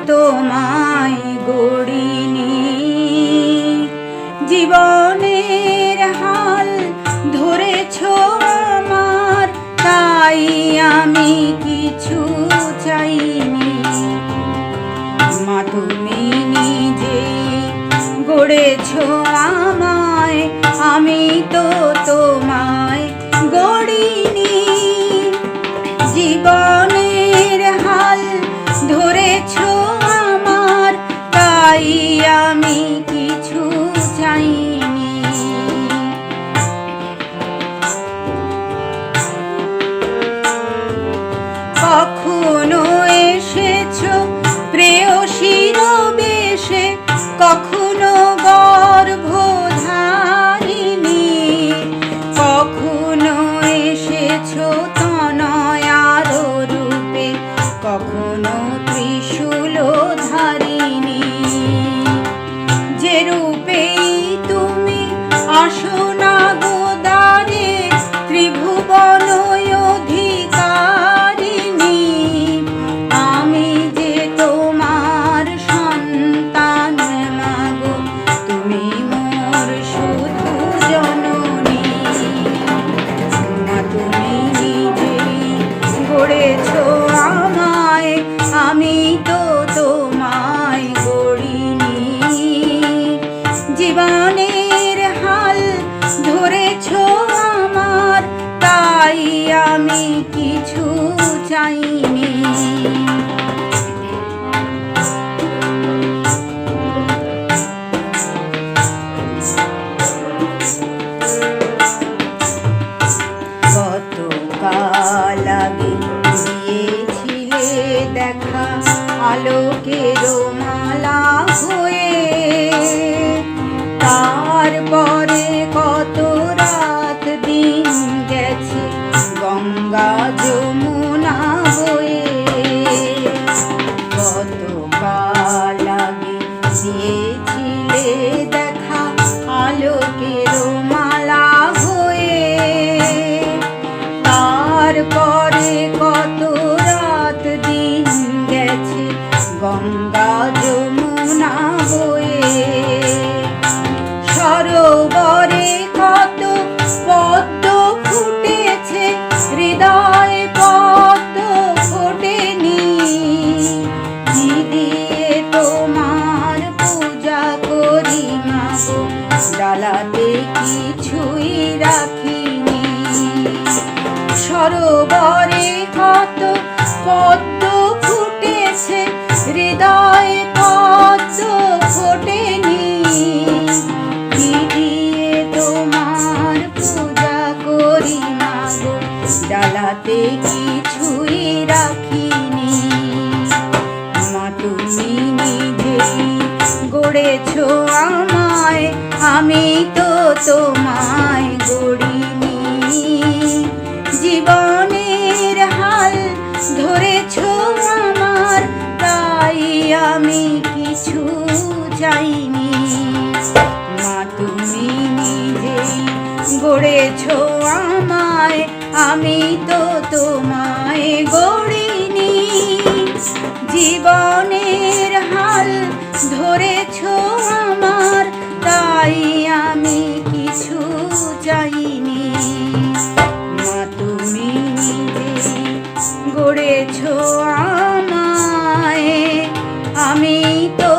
তোমায় গড়িনি। জীবনের হাল ধরেছ আমার, তাই আমি কিছু চাইনি। মা তুমি নিজেই গড়েছ আমায়, আমি তো তোমায় গড়িনি। জীবনের হাল ধরেছ আমার, তাই আমি কিছু চাইনি। কখনো এসেছো প্রেয়সীর বেশে, কখনো গর্ভধারিণী, কখনো এসেছো তনয়ার রূপে, কখনো ত্রিশূলধারিণী। যে রূপেই তুমি আসো না গো দ্বারে, ত্রিভুবন অধিকারিণী, আমি যে তোমার সন্তান মাগো, তুমি মোর শুধু জননী। মা তুমি নিজেই গড়েছ আমায়, আমি তো তোমায় গড়িনি। জীবনের হাল ধরেছ আমার, তাই আমি কিছু চাইনি। কতকাল আগে দিয়েছিলে দেখা আলোকের মালা হয়ে, তারপরে কত রাত দিন গেছে গঙ্গা যমুনা বয়ে। কতকাল আগে দিয়েছিলে দেখা আলোকের মালা হয়ে, তারপরে কত রাত দিন গেছে গঙ্গা যমুনা বয়ে। সরোবরে কত পদ্ম ফুটেছে, হৃদয়ে পদ্ম ফোটেনি। কি দিয়ে তোমার পূজা করি মাগো, ডালাতে কিছুই রাখিনি। সরোবরে কত পদ্ম ফুটেছে, হৃদয়ে পদ্ম ফোটেনি। কি দিয়ে তোমার পূজা করি মাগো, ডালাতে কিছুই রাখিনি। মা তুমি নিজেই গড়েছ আমায়, আমি তো তোমায় গড়িনি। জীবনের হাল ধরেছ আমার, তাই আমি কিছু চাইনি। মা তুমি নিজেই গড়েছ আমায়, আমি তো তোমায় গড়িনি। জীবনের হাল ধরেছ আমার, তাই আমি কিছু চাইনি। মা তুমি নিজেই গড়েছ আমায়, আমি তো